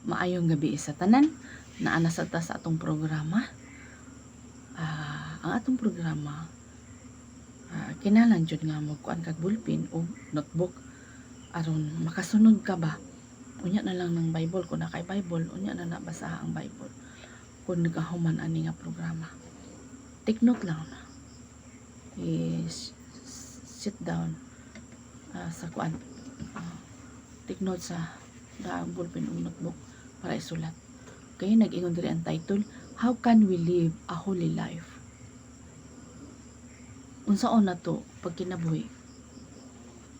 Maayong gabi sa tanan. Naana sa ta sa atong programa. Ang atong programa kinahanglan jud nga magkuan kag bulpin o notebook aron makasunod ka ba. Unya na lang ng Bible kung nakay Bible, unya na nabasa ang Bible. Kung nagahuman ani nga programa. Take note lang na. Sit down sa kuan. Take note sa daang bulpin o notebook para isulat. Kaya nag-ingon diri ang title, How Can We Live a Holy Life? Unsaon na to pag kinabuhi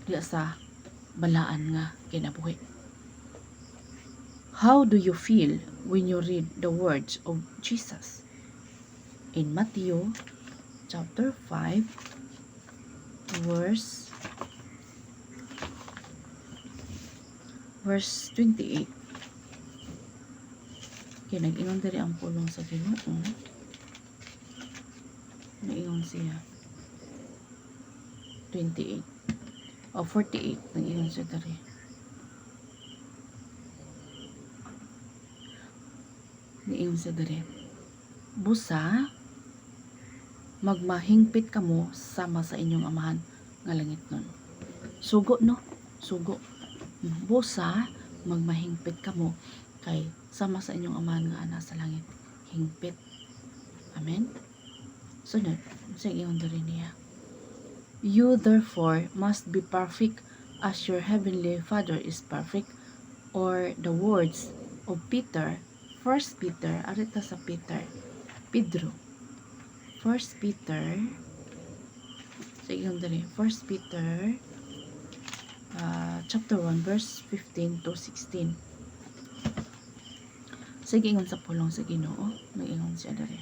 diya sa balaan nga kinabuhi. How do you feel when you read the words of Jesus? In Matthew chapter 5 verse 28. Kaya nag-ingon diri ang pulong sa Ginoo. Nag-ingon siya 28 o 48 nag-ingon siya diri. Nag-ingon siya diri. Busa magmahingpit kamo sama sa inyong amahan nga langit nun. Sugo no? Sugo. Busa magmahingpit kamo kay sama sa inyong amahan nga ana sa langit. Hingpit. Amen. Sunod, sige yung diri niya. You therefore must be perfect as your heavenly Father is perfect. Or the words of Peter, 1 Peter, arita sa Pedro. 1 Peter, sige yung diri, 1 Peter chapter 1 verse 15 to 16. Sige ingon sa pulong sa Ginoo, nag-ingon siya diri.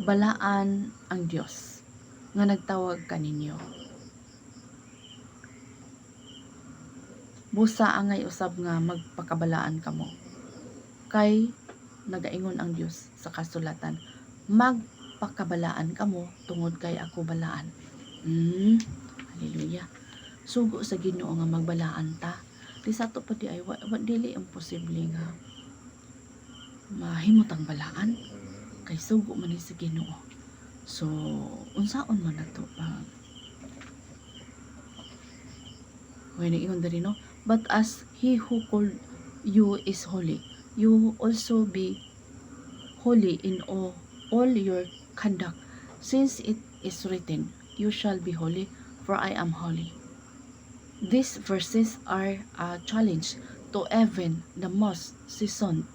Balaan ang Dios nga nagtawag kaninyo. Busa angay usab nga magpakabalaan kamo. Kay nagaingon ang Dios sa kasulatan, magpakabalaan kamo tungod kay ako balaan. Hallelujah. Sugo sa Ginoo nga magbalaan ta. Di sa to pa di ay dili imposible nga mahimutang balaan kay sugo man ni sa Ginoo. So unsaon man nato pa? When ingon diri no, but as he who called you is holy, you also be holy in all your conduct, since it is written, you shall be holy, for I am holy. These verses are a challenge to even the most seasoned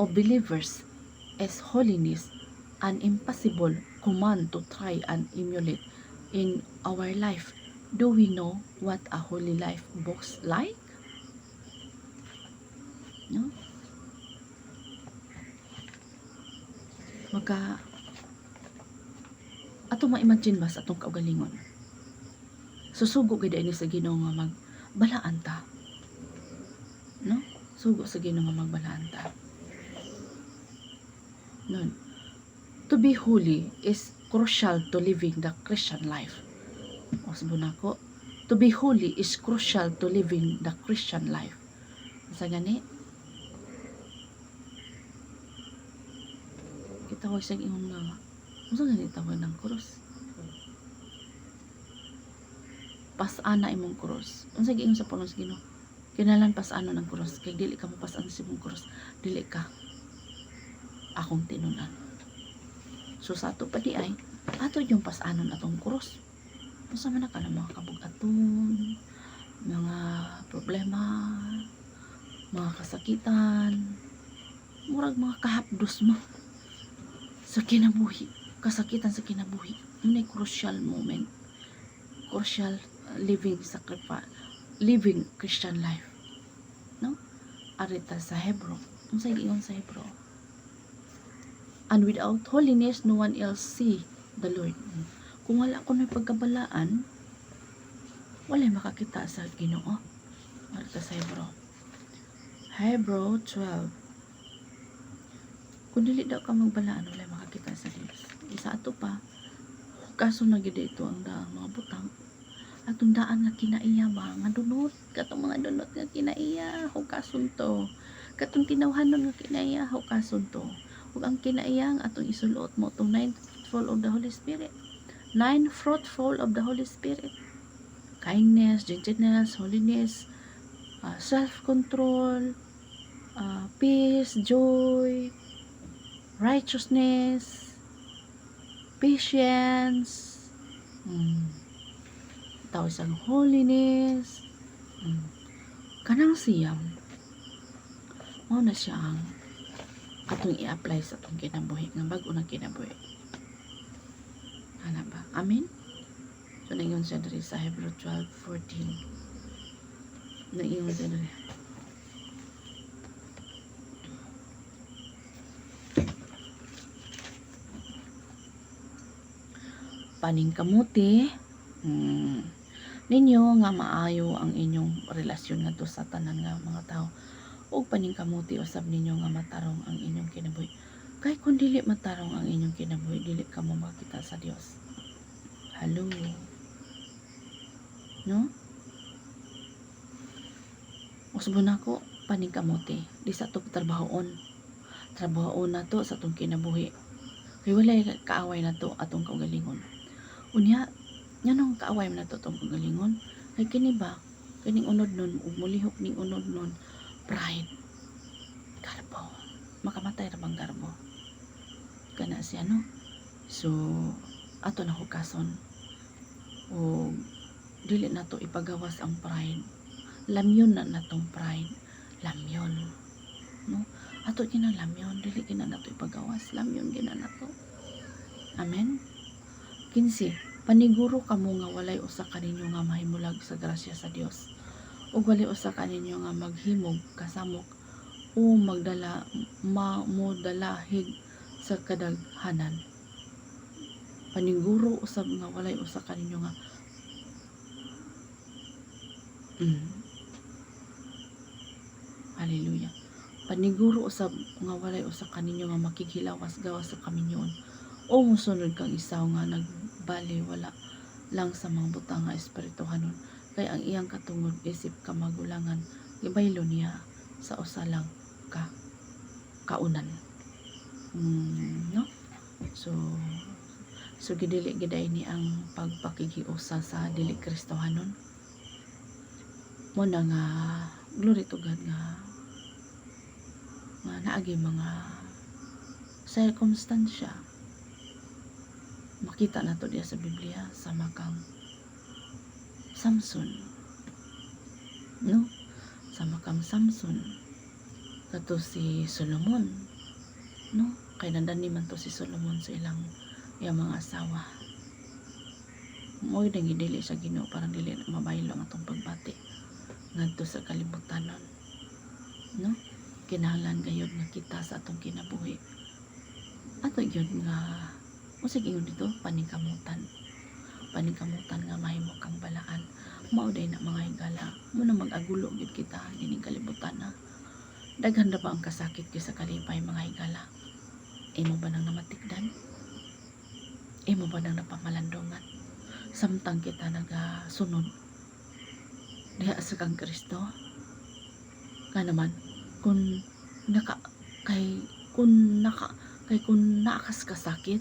of believers, as holiness an impossible command to try and emulate in our life. Do we know what a holy life looks like? No? Ato ma-imagine ba sa atong kaugalingon? Susugo gid ini sa Ginoo nga magbalaan ta. No? Sugo sa Ginoo nga magbalaan ta. No. To be holy is crucial to living the Christian life. O sabon ako, to be holy is crucial to living the Christian life. Sa gani, kita wag sa ingon nga, unsa gani tawag ng krus? Pasana imong krus. Unsa giingon sa pulong sa Ginoo? Kinalan pasano ng krus, kay dili ka mo pasan sa imong krus, dili ka akong tinunan. So sa ato pa di ay, ato yung pasanon atong krus. Unsa man ka ng mga kabugaton, mga problema, mga kasakitan, murag mga kahapdos mo sa kinabuhi, kasakitan sa kinabuhi. May crucial moment, crucial living sacrifice, living Christian life. No? Arita sa Hebrew. Unsa giingon sa Hebrew? And without holiness, no one else see the Lord. Kung wala ko na pagkabalaan, wala makakita sa Ginoo. Arita sa Hebrew. Hebrew 12. Kung dili daw ka magbalaan, wala makakita sa Diyos. Isa ato pa, Kaso na gid ito ang daang mga butang. Atong daan nga kinaiya ba nga dunot, katong mga dunot nga kinaiya hukason to. Katong tinawhanon nga kinaiya hukason to. Ug ang kinaiya nga atong isulot mo tong ninth fruitful of the Holy Spirit. Nine fruitful of the Holy Spirit. Kindness, gentleness, holiness, self-control, peace, joy, righteousness, patience, tawag sang holiness, kanang siyam, mao na siya ang atong i-apply sa atong kinabuhi nga bag-o na kinabuhi. Ana ba? Amen? So naingon siya diri sa Hebrew 12:14. Naingon siya diri. Paningkamuti ninyo nga maayo ang inyong relasyon ngadto sa tanan nga mga tao, ug paningkamuti usab ninyo nga matarong ang inyong kinabuhi. Kay kung dili matarong ang inyong kinabuhi, dili ka mo makita sa Dios. Hello. No? Usbon ako paningkamuti di sa tong trabahoon na to sa tong kinabuhi. Kay walay kaaway na to atong kaugalingon. Unya, nganong kaaway man nato tong kagalingon? Kay kini ba, kining unod nun, ug mulihok ning unod nun, pride. Garbo. Makamatay ra bang garbo? Kana siya, no? So, ato na hukason. O, dili na to ipagawas ang pride. Lamyon na natong pride. Lamyon. No? Ato gina lamyon, dili gina na to ipagawas. Lamyon gina na to. Amen? 15. Paniguro kamo nga walay usa kaninyo nga mahimulag sa grasya sa Dios, ug walay usa kaninyo nga maghimog kasamok o modalahig sa kadaghanan. Paniguro usab nga walay usa kaninyo nga Hallelujah. Paniguro usab nga walay usa kaninyo nga makighilawas gawas sa kaminyoon o musunod kang isaw nga nagbali wala lang sa mga butang nga espirituhanon, kay ang iyang katungod isip kamagulangan gibaylo niya sa usa lang ka kaunan. No? So gidili giday ni ang pagpakighiusa sa dili Kristohanon. Mo na nga glory to God nga naagi mga circumstansya. Makita na to diya sa Biblia sa makang Samson, no? Sa makang Samson kato si Solomon, no? Kay nandani man to si Solomon sa iyang mga asawa. Mo'y nagidili sa Ginoo, parang dili na mabaylo ang atong pagbati ngadto sa kalibutanon, no? Kinahanglan gayud nga kita sa atong kinabuhi ato gyud nga usig ingon dito paningkamutan nga mahimo kang balaan. Mao day na mga higala mo na mag-agulo gyud kita dining kalibutan na. Daghan ra ba ang kasakit gyud sa kalipay mga higala? Imo ba nang namatikdan? Imo ba nang napamalandongan? Samtang kita nagasunod diha sa kang Kristo? Ka naman kung naakas kasakit,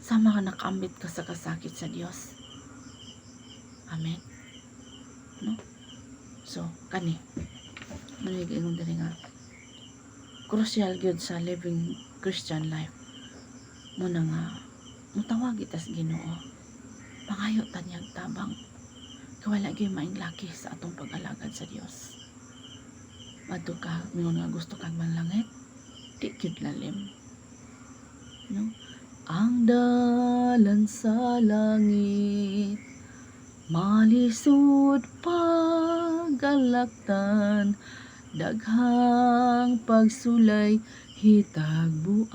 sama ka nakaambit ka sa kasakit sa Dios. Amen. No? So, kani maniging diri nga crucial gyud sa living Christian life. Mo na nga mutawag kita sa Ginoo. Pangayo tanyag tabang. Kawala gyud maing laki sa atong pag-alagad sa Dios. Adto ka mingon nga gusto kag manlangit, di gyud lalim. No? Ang dalan sa langit malisud pagalaktan, daghang pagsulay hitagbuan.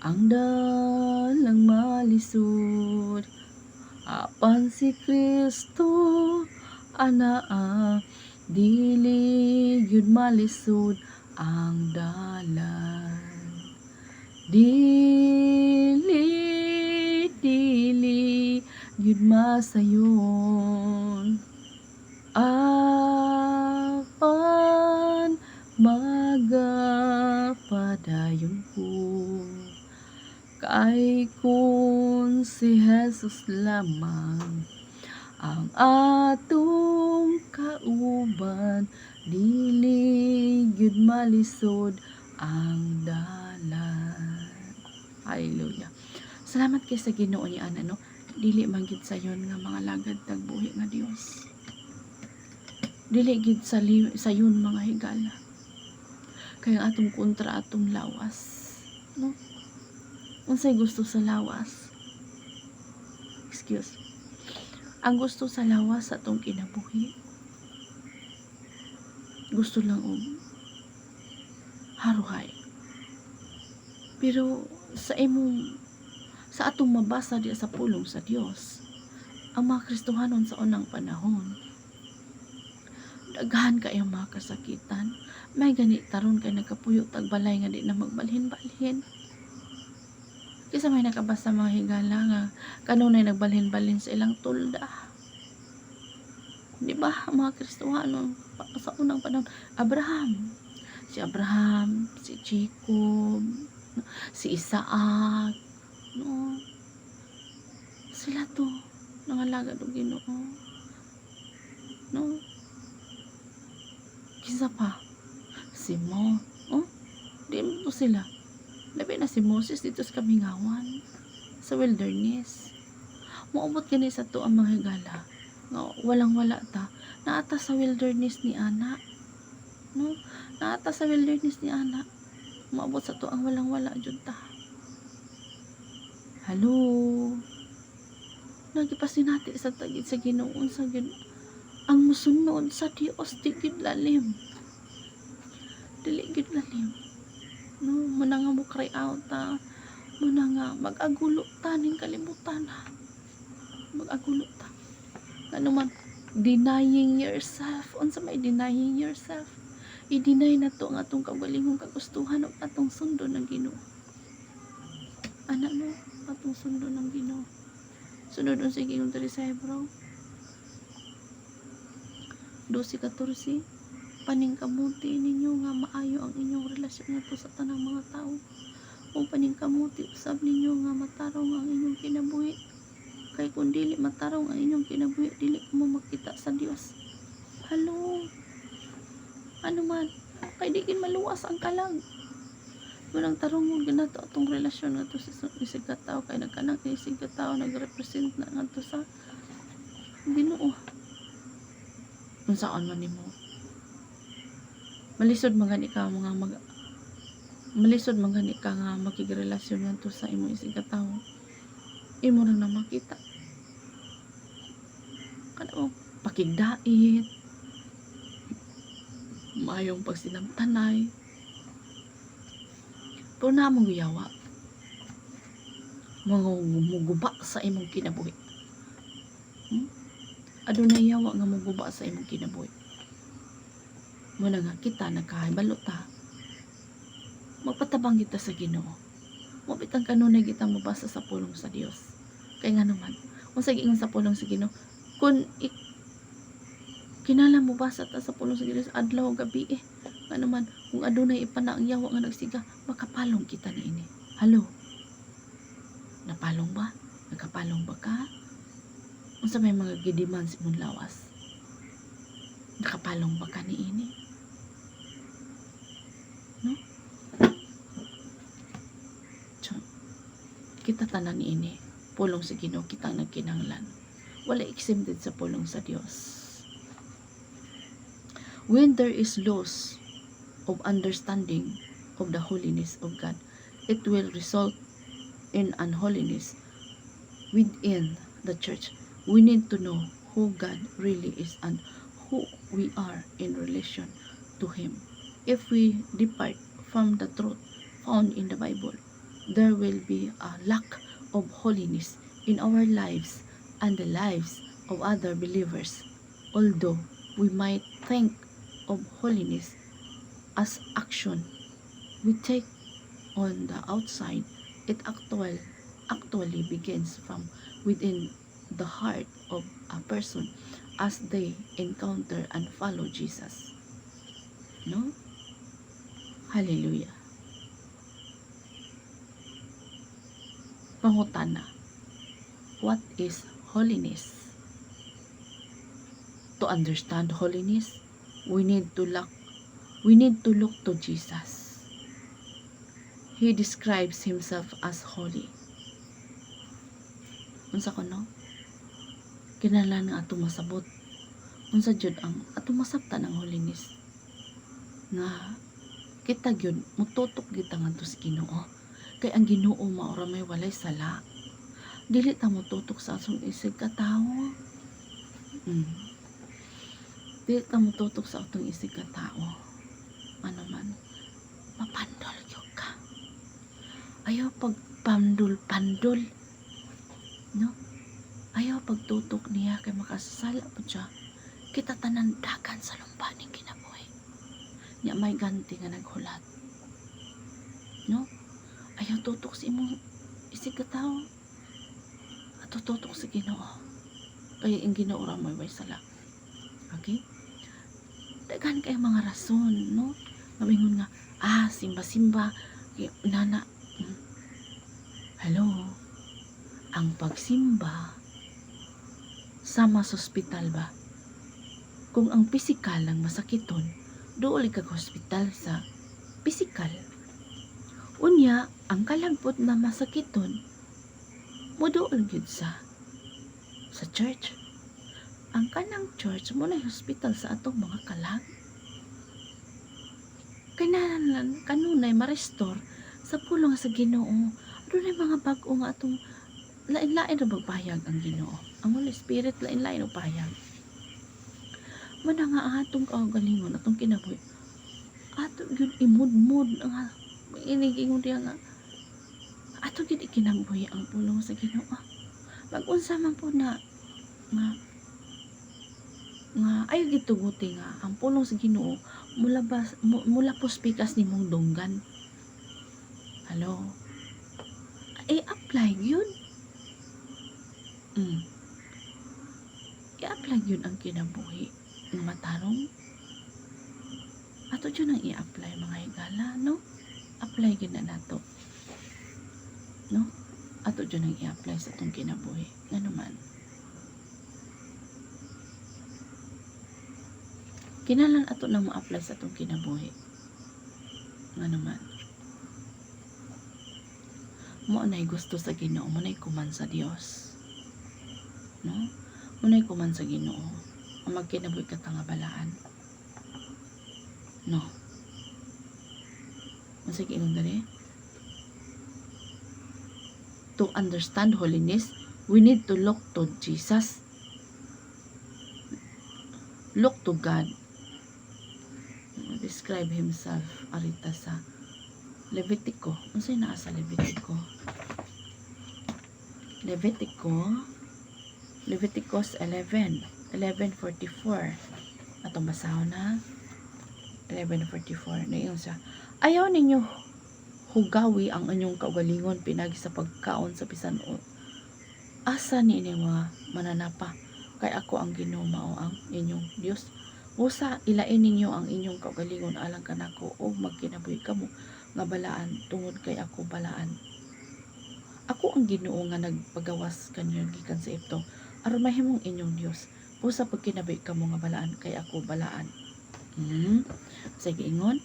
Ang dalang malisud apan si Kristo anaa, dili gyud malisud ang dalan. Dili gyud masayon apan magapadayon ko kay kun si Jesus lamang ang atong kauban dili gyud malisod ang dalan. Hallelujah. Salamat kay sa Ginoo ni ana no. Dili man gid sayon nga mga lagad tagbuhi nga Dios. Dili gid sayon mga higala. Kay ang atong kontra atong lawas, no? Unsay gusto sa lawas? Excuse. Ang gusto sa lawas sa atong kinabuhi. Gusto lang og haruhay. Pero sa atong mabasa diya sa pulong sa Dios, ang mga Kristohanon sa unang panahon, daghan kayo mga kasakitan. May gani taron kay nagkapuyo tagbalay nga di na magbalhin-balhin. Kisa may nakabasa mga higala nga kanunay nagbalhin-balhin sa ilang tulda. Di ba mga Kristohanon sa unang panahon, si Abraham, si Jacob, si Isaac, no? Sila to nangalagad og Ginoo, no? Kisa pa si Mo, oh, di mo to sila. Labi na si Moses dito sa Kamingawan, sa wilderness. Moabot gani sa to ang mga higala nga walang wala ta naata sa wilderness ni ana, no? Naata sa wilderness ni ana. Moabot sa to ang walang wala jud ta. Hello. Nagipasinati sa tagid sa Ginoo sa ang musunod sa Dios di gid lalim. Dili gid lalim. No, muna nga mo cry out ta. Muna nga mag-agulo ta ning kalibutan. Mag-agulo ta. Ano man denying yourself. Unsa may denying yourself? I-deny na to ang atong kaugalingong kagustuhan ug atong sundo ng Ginoo. Ana no, atong sundo ng Ginoo. Sunod sa Ginoo diri sa Hebreo 12:14, paningkamuti ninyo nga maayo ang inyong relasyon ngadto sa tanang mga tao. Kung paningkamuti usab ninyo nga matarong ang inyong kinabuhi. Kay kung dili matarong ang inyong kinabuhi, dili mo makita sa Dios. Hello. Ano man, kay di gid maluwas ang kalag. Walang tarong mo ginato atong relasyon ngadto sa isig ka tawo kay nagkanang isig ka tawo nagrepresent na ngadto sa Ginoo. Unsaon man nimo? Malisod man gani ka nga makigrelasyon ngadto sa imong isig ka tawo. Imo ra na makita. Kada pakigdait, maayong pagsinamtanay. Pero na mong guyawa, muguba sa imong kinabuhi. Adunay yawa nga muguba sa imong kinabuhi. Muna nga kita nagkahibalo ta. Magpatabang kita sa Ginoo. Mabitang kanunay kita mabasa sa pulong sa Dios. Kay nga naman, kung sa giingon sa pulong sa Ginoo, kung kinala mo basa ta sa pulong sa Dios adlaw gabi nga naman kung adunay ipana ang yawa nga nagsiga, makapalong kita niini. Hello. Napalong ba? Nakapalong ba ka? Unsa may mga gidiman sa imong lawas? Nakapalong ba ka niini? No? So, kita tanan niini. Pulong sa Ginoo kitang nagkinahanglan. Wala exempted sa pulong sa Dios. When there is loss of understanding of the holiness of God, it will result in unholiness within the church. We need to know who God really is and who we are in relation to Him. If we depart from the truth found in the Bible, there will be a lack of holiness in our lives and the lives of other believers. Although we might think of holiness as action we take on the outside, it actually begins from within the heart of a person as they encounter and follow Jesus. No? Hallelujah. Pangutana, what is holiness? To understand holiness, we need to look to Jesus. He describes himself as holy. Unsa kuno? Kinahanglan nga atong masabot. Unsa jud ang atong masabtan ang holiness? Nga kita gyud mututok kita ngadto sa Ginoo. Kay ang Ginoo mao ra may walay sala. Dili ta mututok sa atong isig ka tawo. Dili ta mututok sa atong isig ka tawo. Ano man, mapandol gyud ka. Ayaw pagpandol-pandol. No? Ayaw pagtutok niya kay makasasala po siya. Kita tanan dagan sa lumba ning kinabuhi. Nya may ganti nga naghulat. No? Ayaw tutok sa imong isig ka tawo. At tutok sa Ginoo. Kaya ang Ginoo ra may sala. Okay? Dagan kay mga rason, no? Mamingon nga, simba-simba, nana. Hello? Ang pagsimba, sama sa ospital ba? Kung ang pisikal lang masakiton, doon ka hospital sa pisikal. Unya, ang kalagpot na masakiton, mo doon yun sa church. Ang kanang church mo na hospital sa atong mga kalag. Kailangan kanunay ma-restore sa pulong sa Ginoo. Doon ay mga bag-o nga atong lain-lain na magpahayag ang Ginoo. Ang Holy Spirit lain-lain na pahayag. Muna nga atong kaugalingon, atong kinabuhi. Atong yun imud-mud nga inigingon diya nga. Atong yun ikinabuhi ang pulong sa Ginoo. Pag-unsa man po na ayaw gituguti nga ang pulong sa Ginoo mula pikas ni mong dunggan. Hello? I-apply yun. I-apply yun ang kinabuhi ng matarong. Ato dyan ang i-apply mga higala, no? Apply yun na nato. No? Ato dyan ang i-apply sa itong kinabuhi. Ano man? Kinalan ato nang ma-apply sa itong kinabuhi. Ano man? Mo na'y gusto sa Ginoo, mo na'y kuman sa Dios. No? Mo na'y kuman sa Ginoo. Ang magkinabuhi ka nga balaan. No? Masig ingon dali. To understand holiness, we need to look to Jesus. Look to God. Describe himself arita sa Levitico. Ano sa'yo naa sa Levitico? Leviticus 11:44. Atong basahon na 11:44 na yun siya. Ayaw ninyo hugawi ang inyong kaugalingon pinagi sa pagkaon sa bisan o asa ni inyong mga mananapa kay ako ang Ginoo mao ang inyong Dios. Usa ilain ninyo ang inyong kaugalingon alang kanako o magkinabuhi kamo nga balaan tungod kay ako balaan. Ako ang Ginoo nga nagpagawas kanyo gikan sa Egipto aron mahimong inyong Dios. Usa pagkinabuhi kamo nga balaan kay ako balaan. Sige ingon,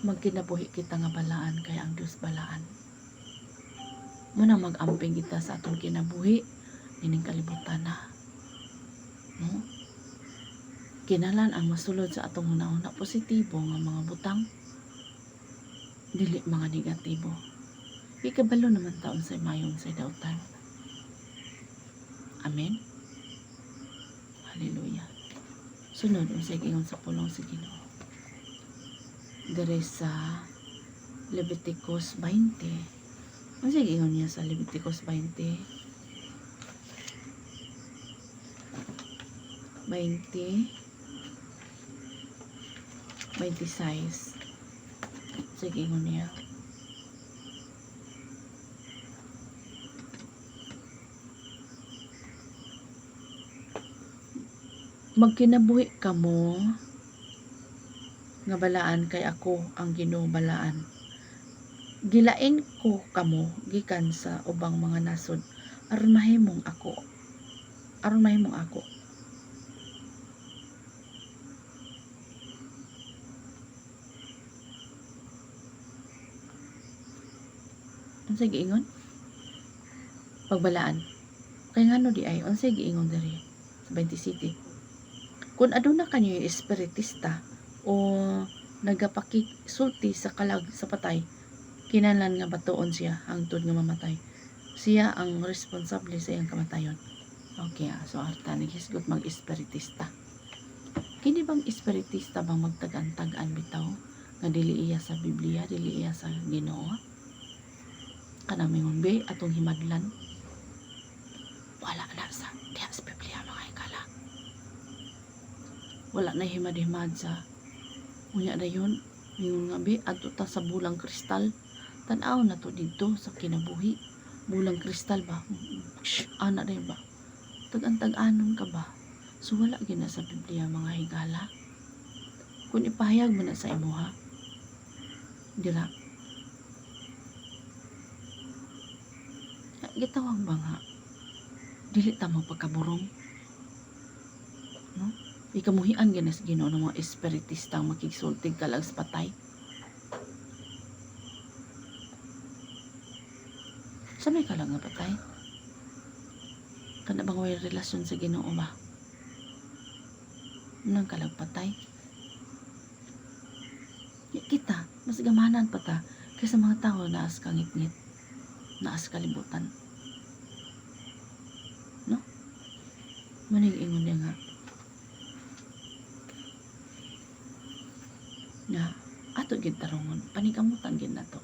magkinabuhi kita nga balaan kay ang Dios balaan. Muna mag-amping kita sa atong kinabuhi ining kalibutan na. No? Kinalan ang masulod sa atong una-una positibo nga mga butang, dili mga negatibo. Ikabalo naman taon sa mayon sa dautan. Amen. Hallelujah. Sunod unsay giingon sa pulong sa Ginoo. Dere sa Leviticus 20. Unsay giingon niya sa Leviticus 20? 26. Sige mo niya. magkinabuhi kamo nga balaan kay ako ang Ginoo balaan. Gilain ko kamo gikan sa ubang mga nasod aron mahimong ako. Unsay giingon? Pagbalaan. Kay ngano di ay unsay giingon diri sa 27. Kung aduna kanyo espiritista o nagapakisulti sa kalag sa patay, kinahanglan nga batuon siya hangtod nga mamatay. Siya ang responsable sa iyang kamatayon. Okay, so arta naghisgot mag-espiritista. Kini bang espiritista bang magtag-an bitaw nga dili iya sa Biblia, dili iya sa Ginoo? Kanang mingon be atong himadlan. Wala na sa diha sa Biblia mga higala. Wala na himad-himad sa unya dayon mingon nga be adto ta sa bulang kristal. Tan-aw na to didto sa kinabuhi. Bulang kristal ba? Ana dayon ba? Tag-anon ka ba? So wala gina sa Biblia mga higala. Kung ipahayag mo na sa imuha, dira. Gitawag ba nga? Dili ta mo pagkaburong. No? Ikamuhian gina sa Ginoo ng mga espiritista ang makigsultig kalag sa patay. Sa may kalang nga patay? Kana bang may relasyon sa Ginoo ba? Nang kalag patay? Kita, mas gamanan pa ta kaysa mga tao na as kangit-ngit, na as kalibutan. No? Maning ingon niya nga. Na, ato gid tarungon, panikamutan gid nato.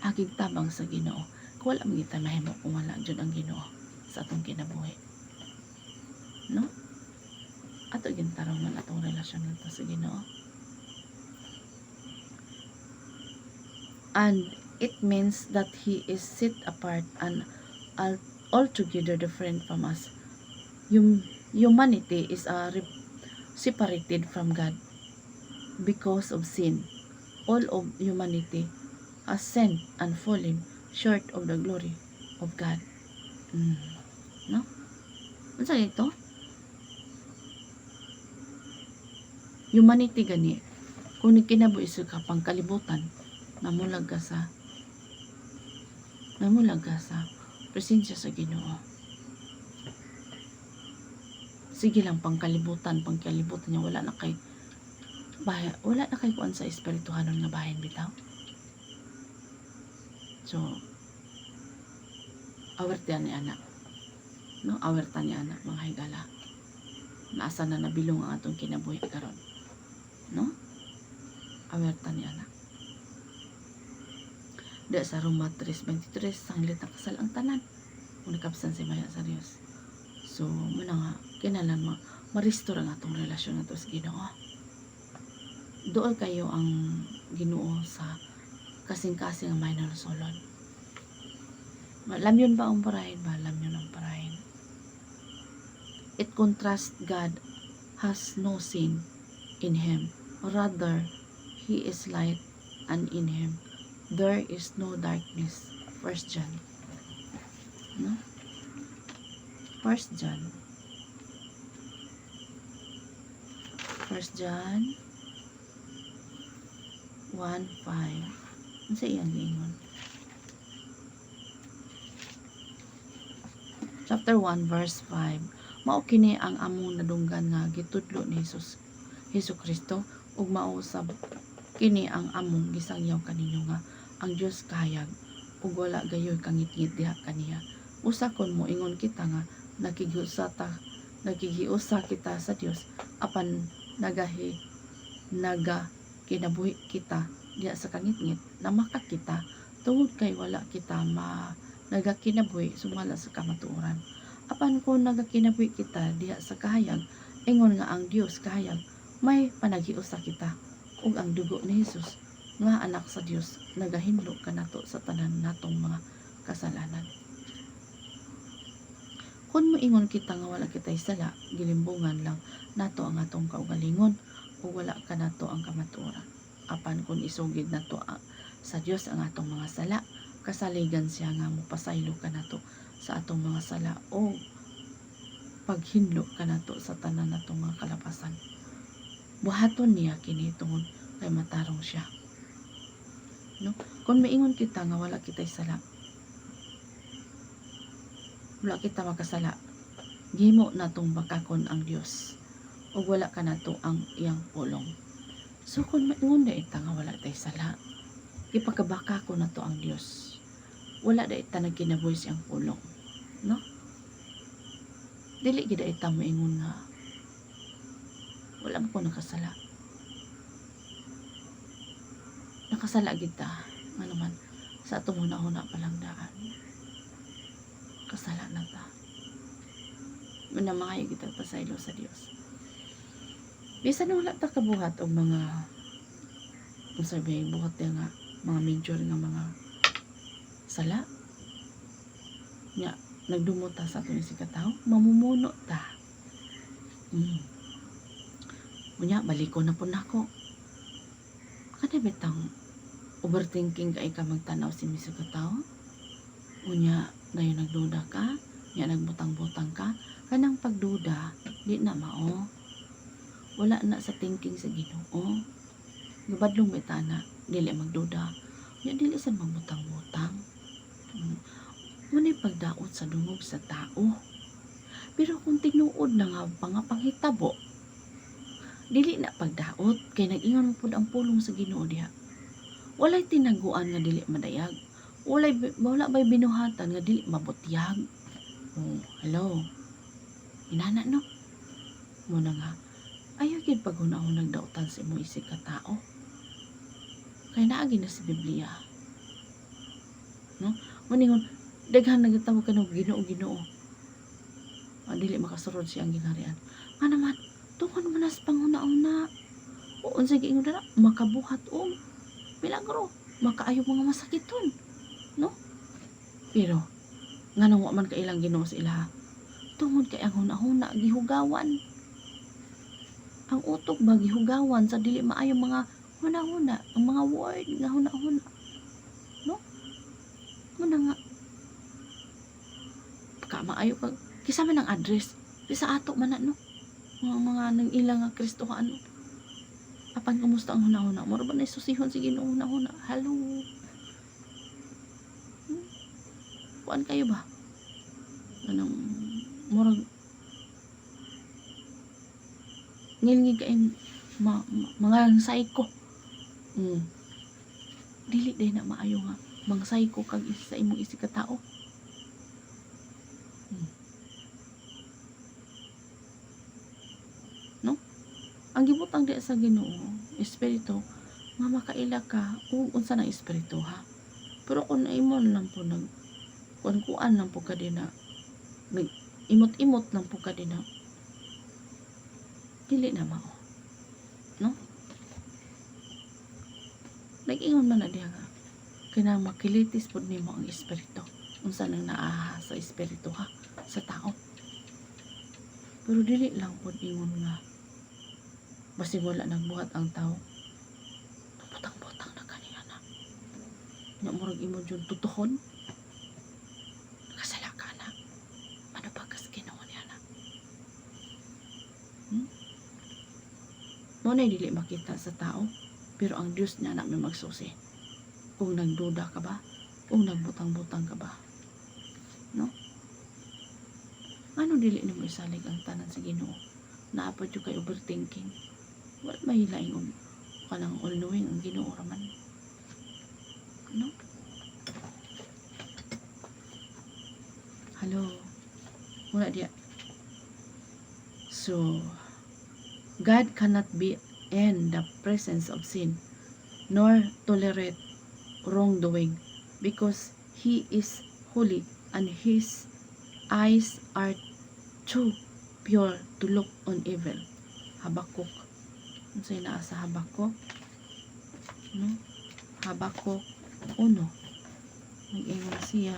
Agig tabang sa Ginoo. Kung wala magita mahimo kung wala jud ang Ginoo sa atong kinabuhi. No? Ato gid tarungon atong relasyon nato sa Ginoo. And it means that He is set apart and altogether different from us. Humanity is separated from God because of sin. All of humanity has sinned and fallen short of the glory of God. No? Ano sa ito? Humanity gani. Kung kinabuhi ka pang kalibutan, namulag ka sa presensya sa Ginoo. Sige lang pangkalibutan niya wala na kay kuan sa espirituhanon nga bahin bitaw. So awerta ni anak. No, awerta ni anak mga higala. Naasa na nabilong ang atong kinabuhi karon. No? Awerta ni anak. Da sa Roma 3:23 sanglit ang kasal ang tanan. Kung nakapsan si Maya sa Dios. So, muna nga, kinalan ma-restore ang atong relasyon nato sa Ginoo. Dool kayo ang Ginoo sa kasing-kasing ang may nalusolon. Lamyon ba ang parahin ba? Lamyon ang parahin. It contrasts God has no sin in Him. Rather, He is light and in Him there is no darkness. 1 John. No? 1 John 1:5. Ano sa iyang giingon? Chapter 1 verse 5. Mao kini ang among nadunggan nga gitudlo ni Hesus Kristo ug mausab kini ang among gisangyaw kaninyo nga ang Dios kahayag ug wala gayoy kangit-ngit diha kaniya. Usa kon mo ingon kita nga nakigiusa kita sa Dios apan kinabuhi kita diha sa kangit-ngit na makakita tungod kay wala kita nagakinabuhi sumala sa kamatuoran. Apan kung nagakinabuhi kita diha sa kahayag ingon nga ang Dios kahayag may panaghiusa kita ug ang dugo ni Hesus nga anak sa Dios nagahinlo kanato sa tanan natong mga kasalanan. Kung moingon kita nga wala kitay sala, gilimbungan lang nato ang atong kaugalingon o wala ka nato ang kamatuoran. Apan kung isugid nato sa Dios ang atong mga sala, kasaligan siya nga mopasaylo ka nato sa atong mga sala o paghinlo ka nato sa tanan natong mga kalapasan. Buhaton niya kini tungod kay matarong siya. No? Kung maingon kita nga wala kitay sala, wala kita makasala, gihimo natong bakakon ang Dios o wala ka nato ang iyang pulong. So kung maingon da ita nga wala tay sala, ipakabaka ko nato ang Dios, wala da ita nagkinabuhi siyang pulong, no? Dili gid ita maingon nga wala mo ko nakasala. Nakasala gid ta nga naman sa atong hunahuna palang daan. Kasala na ta. Manamayo kita pasaylo sa Dios. Bisan wala ta kabuhat og mga sabi buhat nga mga major nga mga sala. Nya nagdumot ta sa atong sikataw, mamumuno ta. Unya baliko na pud nako. Kada betang overthinking kay ka magtanaw si sikataw. Unya ngayon nagduda ka, nya nagbutang-butang ka, kanang pagduda di na mao. Wala na sa thinking sa Ginoo. Gabadlong betana dili magduda. Nya dili sad magbutang-butang. Munay pagdaot sa dungog sa tao. Pero kung tinuod na nga panghitabo, dili na pagdaot kay nag-ingon mo pud ang pulong sa Ginoo diha. Walay tinaguan nga dili madayag. Wala bay binuhatan nga dili mabutyag. Oh, hello. Inana no. Muna nga ayaw gid paghunahon nagdaotan sa imong isig ka tao. Kay naa gid na sa Biblia. No? Maningon daghan nagtawag kanang Ginoo. Dili makasurod siya ang gingharian. Nga naman tungod man sa panghuna-una. O unsay giingon na makabuhat og milagro, makaayo mga masakiton. No? Pero nganong wa man kailang Ginoo sa ilaha. Tungod kay ang huna-huna gihugawan. Ang utok ba gihugawan sa dili maayo mga huna-huna, ang mga word nga huna-huna. No? Muna nga ka maayo kag kisama ng address di sa ato man no. Mga nang ilang nga Kristohan no. Apan kumusta ang huna-huna? Mura ba na isusihon si Ginoo huna-huna? Hello. Kuan kayo ba? Anong murag ngilngig kayong mga psycho. Dili day na maayo nga mga psycho kag isa sa imong isig ka tao. No? Ang gibutang di sa Ginoo, espiritu nga makaila ka ug unsa na espiritu ha. Pero kung imon lang po kuan lang po ka din na imot-imot lang po ka din na dili na mao. No? Nag-ingon man na diha nga kaya makilitis po nimo ang espiritu unsa nang naaha sa espiritu ha sa tao. Pero dili lang po ingon nga basi wala nagbuhat ang tao butang-butang na kaniya na nya murag imo jud tutuhon nakasala ka na ano ba kas Ginoo niya na mo na dili makita sa tao pero ang Dios niya na may magsusi kung nagduda ka ba kung nagbutang-butang ka ba no ano dili nimo isalig ang tanan sa Ginoo naapod yung kay overthinking wala mahilaing kanang all knowing ang Ginoo raman no hello wala dia so God cannot be in the presence of sin nor tolerate wrongdoing because He is holy and His eyes are too pure to look on evil. Habakuk. Unsay naa sa Habakuk? No? Habakuk 1. Mag-ingon siya.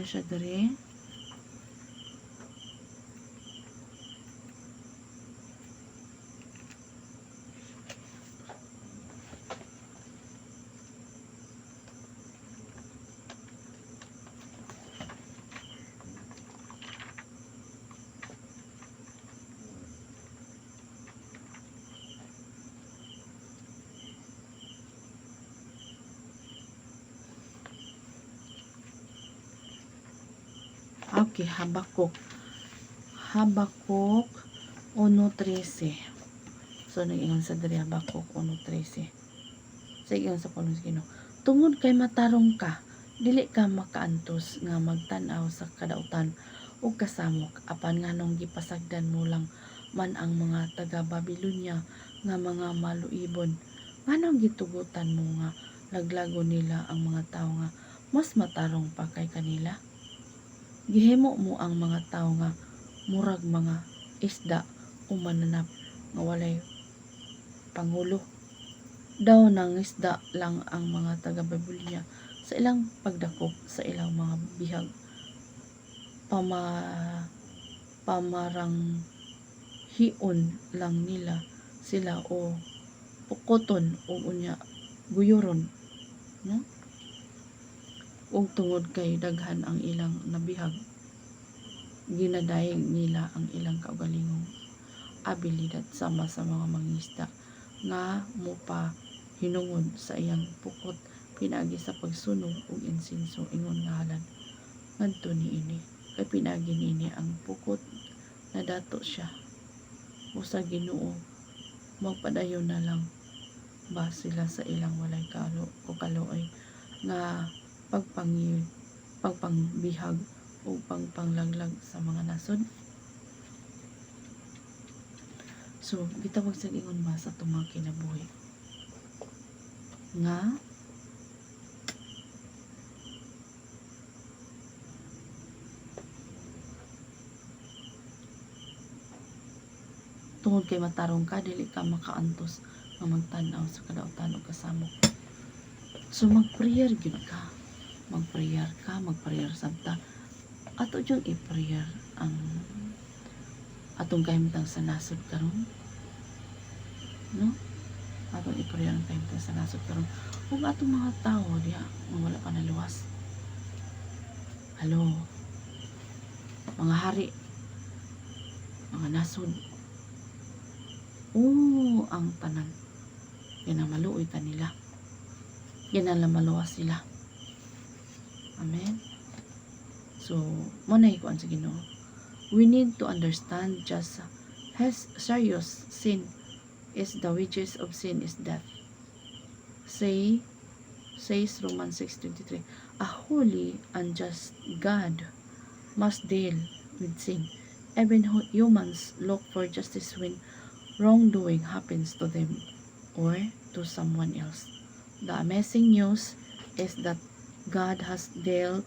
kayo siya diri. Okay, Habakuk. Habakuk 1:13. So, nag-ingon sa diri Habakuk 1:13. Sa ingon sa pulong sa Ginoo. Tungod kay matarong ka, dili ka makaantos nga magtan-aw sa kadautan ug kasamok, apan nganong gipasagdan mo lang man ang mga taga Babilonia nga mga maluibon. Nganong gitugutan mo nga laglago nila ang mga tawo nga mas matarong pa kay kanila? Gihimo mo ang mga tawo nga murag mga isda o mananap nga walay pangulo. Daw nang isda lang ang mga taga Babylonia sa ilang pagdakop sa ilang mga bihag. Pamarang hiun lang nila sila o pukoton o unya guyoron, no? Ug tungod kay daghan ang ilang nabihag, ginadayeg nila ang ilang kaugalingong abilidad sama sa mga mangisda nga mopa hinungod sa iyang pukot pinaagi sa pagsunog og insenso ingon nga halad ngadto niini kay pinaagi niini ang pukot na dato siya o sa Ginoo magpadayon na lang ba sila sa ilang walay kaloy nga pagpangbihag o pagpanglaglag sa mga nasod. So, gitawag sa ingon ba sa tumang kinabuhi nga tungod kay matarong ka, dili ka makaantos nga magtan-aw sa kadautan o kasamok. So, mag-prayer gyud ka. Mag-prayer sabta. Ato yung i-prayer ang atong kahimtang sa nasod karon, no? Atong i-prayer ang kahimtang sa nasod karon. Kung atong mga tao diha wala pa naluwas. Halo, mga hari, mga nasod. Ang tanan. Yan ang maluoy ta nila. Yan ang maluwas sila. Amen. So, muna ikuan sa Ginoo. We need to understand just as serious sin is the wages of sin is death. Says Romans 6:23. A holy and just God must deal with sin. Even humans look for justice when wrongdoing happens to them or to someone else. The amazing news is that God has dealt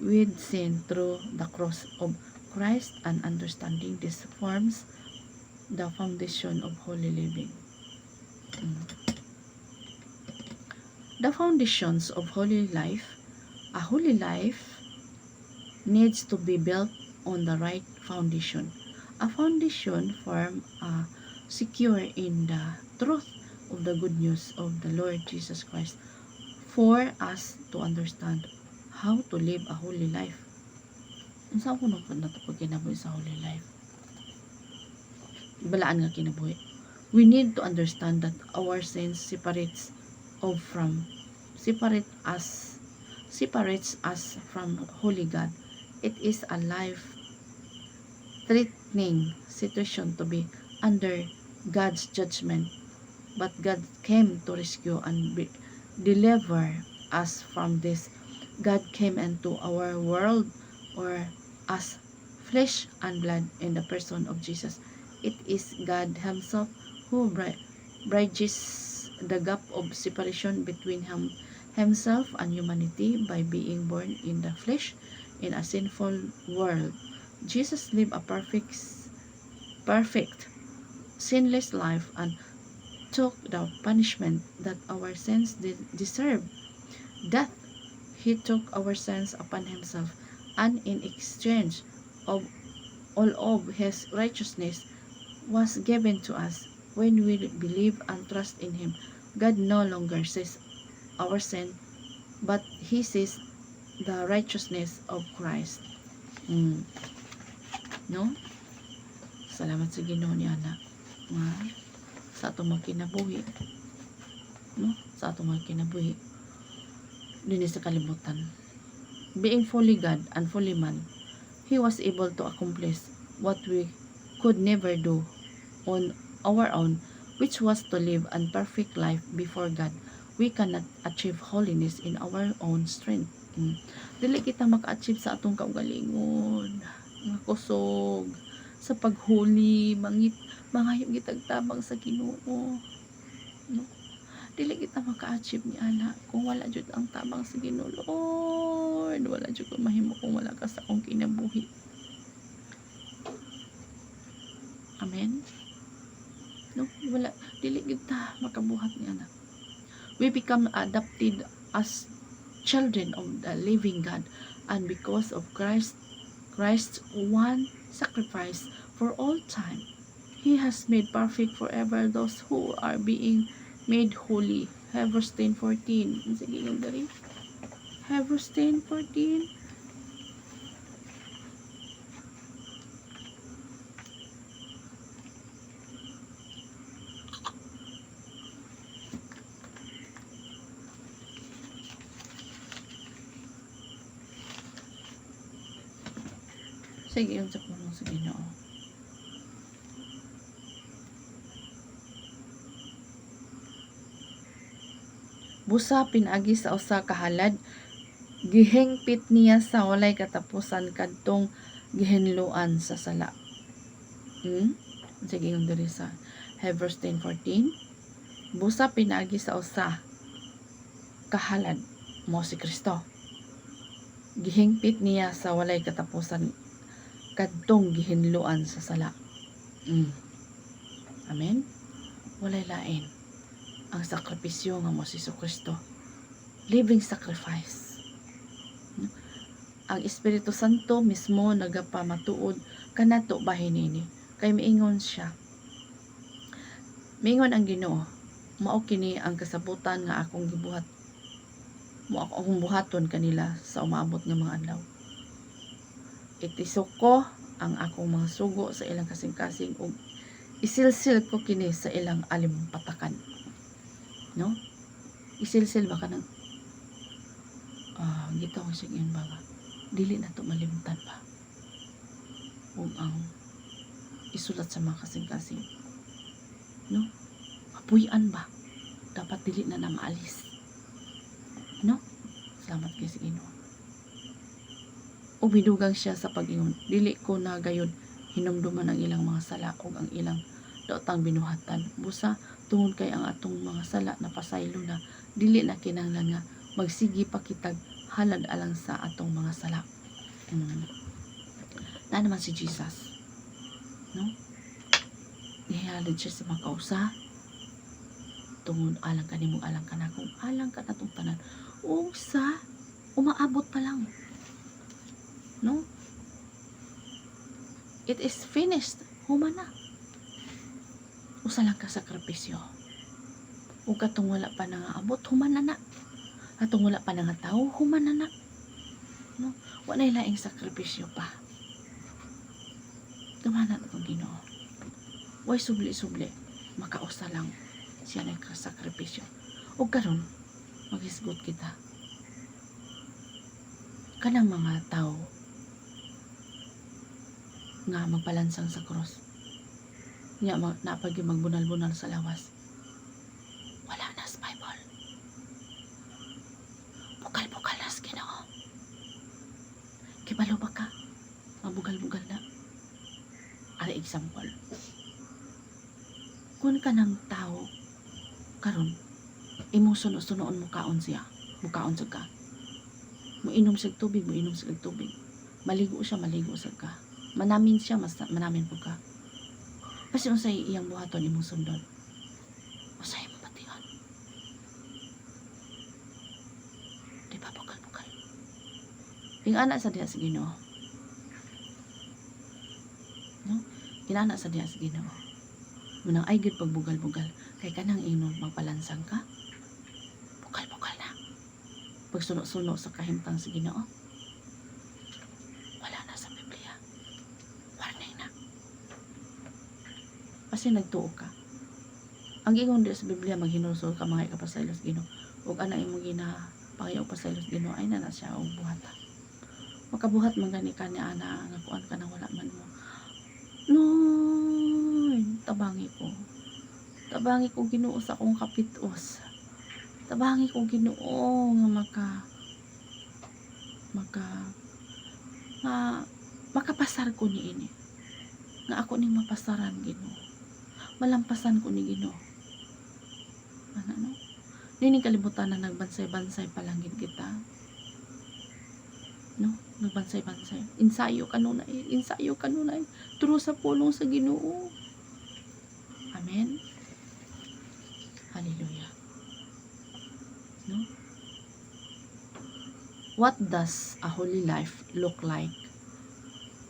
with sin through the cross of Christ, and understanding this forms the foundation of holy living. The foundations of holy life. A holy life needs to be built on the right foundation. A foundation firm, secure in the truth of the good news of the Lord Jesus Christ for us to understand how to live a holy life. Unsa ko na ito pag kinabuhi sa holy life? Balaan nga kinabuhi. We need to understand that our sins separates us from holy God. It is a life-threatening situation to be under God's judgment, but God came to rescue and deliver us from this. God came into our world or as flesh and blood in the person of Jesus. It is God Himself who bridges the gap of separation between Himself and humanity by being born in the flesh in a sinful world. Jesus lived a perfect, sinless life and took the punishment that our sins deserve. Death. He took our sins upon Himself and in exchange of all of his righteousness was given to us when we believe and trust in him. God no longer sees our sin, but he sees the righteousness of Christ. No? Salamat sa Ginoo ni ana. Nga sa atong mga kinabuhi, no? Sa atong mga kinabuhi dinhi sa kalibutan. Being fully God and fully man, he was able to accomplish what we could never do on our own, which was to live a perfect life before God. We cannot achieve holiness in our own strength. Dili kita maka-achieve sa atong kaugalingon, nga kusog, sa paghuli, mangayong gitagtabang sa Ginoo. No? Dili kita maka-achieve ni ana kung wala jud ang tabang sa Ginoo. Lord, wala jud ko mahimo kung wala ka sa akong kinabuhi. Amen. No, wala, dili kita makabuhat ni ana. We become adopted as children of the living God, and because of Christ's one sacrifice for all time, he has made perfect forever those who are being made holy. Hebrews 10:14. Sige yung dari. Hebrews 10:14. Sige yun sa punong sa Ginoo. Busa pinagi sa usa ka halad, gihingpit niya sa walay katapusan kadtong gihinluan sa sala. Sige yung diri sa Hebrews 10:14. Busa pinagi sa usa ka halad, mo si Kristo. Gihingpit niya sa walay katapusan kadtong gihinluan sa sala. Amen. Walay lain ang sakripisyo nga mo si Kristo. Living sacrifice. Ang Espiritu Santo mismo nagapamatuod kanato bahin ini. Kay miingon siya. Miingon ang Ginoo, mao kini ang kasabutan nga akong gibuhat. Mo akong buhaton kanila sa umaabot nga mga adlaw. Itisok ko ang akong mga sugo sa ilang kasing-kasing ug isilsil ko kini sa ilang alimpatakan. No? Isilsil ba ka ng gitaw siya yun baga. Dili na to malimtan pa. Ug ang isulat sa mga kasing-kasing. No? Apuyan ba? Dapat dili na na maalis. No? Salamat kay sa Ginoo. O bidugang siya sa pag-ingon, dili ko na gayon hinumduman ang ilang mga sala o ang ilang daotang binuhatan. Busa tungod kay ang atong mga sala na pasaylo na, dili na kinahanglan nga magsigi pa kitag halad alang sa atong mga sala. Na naman si Jesus, no? Nihalad siya sa mga kausa tungod alang kanimo, alang kanakong, alang ka natong tanan. Usa umaabot pa lang. No? It is finished. Humana. Usa lang ka sakripisyo. Ug katong wala pa nangaabot, humana na. Katong wala pa nangatawo, humana na. No? Wala laing sakripisyo pa. Tumana na itong Ginoo. Way subli-subli. Makausa lang siya na sakripisyo. Ug karon maghisgot kita. Kanang mga tao nga magpalansang sa cross, nga napagi magbunal-bunal sa lawas, wala na sa Bible. Bukal-bukal na sa Ginoo. Kibalo ba ka? Mabugal-bugal na. Ara example, kung ka ng tao karon, imusun-sunoon mo kaon siya, mukaon sa ka, muinom sa tubig, muinom sa tubig, maligo siya, maligo sa ka, manamin siya, manamin po ka. Kasi unsay iyang buhaton imong sundon, unsay mo batian. Di ba bukal-bukal? Ingana sa diha sa Ginoo. No? Ingana sa diha sa Ginoo. Munang ay gid pagbugal-bugal kay kanang inon magpalansang ka. Bugal-bugal na. Pagsuno-suno sa kahimtang sa Ginoo. Wala na sa Biblia. Warning na. Kasi nagtuo ka. Ang ingon di sa Biblia maghinulsol ka mga ikapasaylos Ginoo. Ug ana imong pangayo pasaylos Ginoo ay na siya og buhata. Makabuhat man gani ka ni ana nga kuan ka nang wala man mo. Lord, tabangi ko. Tabangi ko Ginoo sa akong kapitos. Tabangi ko Ginoo nga makapasar ko niini. Nga ako ning mapasaran Ginoo. Malampasan ko ni Ginoo. Ano? Nining kalibutan na nagbansay-bansay palangit kita. No? Nagbansay-bansay. Ensayo kanunay. Turo sa pulong sa Ginoo. Amen. Hallelujah. No? What does a holy life look like?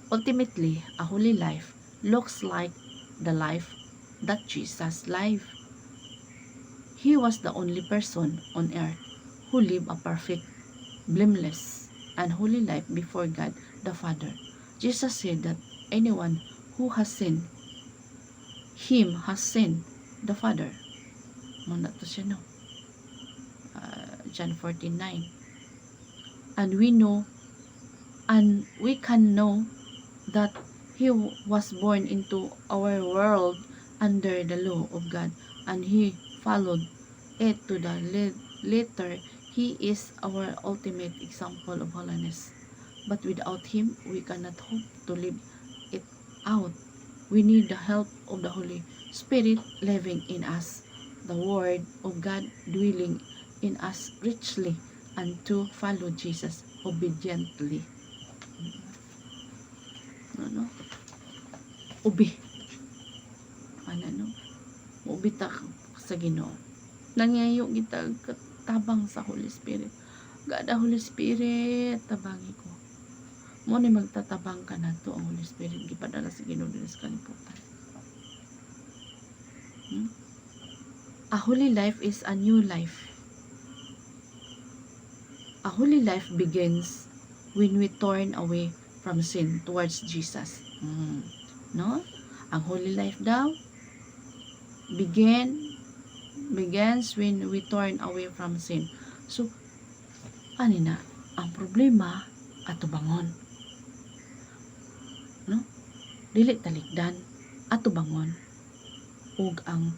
Ultimately, a holy life looks like the life that Jesus lived. He was the only person on earth who lived a perfect, blameless, and holy life before God the Father. Jesus said that anyone who has sinned him has sinned the Father. Muna to siya, no? John 14:9. And we can know that he was born into our world under the law of God, and he followed it to the letter. He is our ultimate example of holiness. But without him, we cannot hope to live it out. We need the help of the Holy Spirit living in us, the Word of God dwelling in us richly, and to follow Jesus obediently. Ano? Ubi. Ano? Ubita sa Ginoo. Nangayo kita tabang sa Holy Spirit. Gada Holy Spirit, tabangi ko. Mo ni magtatabang ka na to ang Holy Spirit gipadala sa Ginoo dinhi sa kalibutan. A holy life is a new life. A holy life begins when we turn away from sin towards Jesus. No? Ang holy life daw begins when we turn away from sin. So, anina, ang problema ato bangon. No? Dili talikdan ato bangon. Ug ang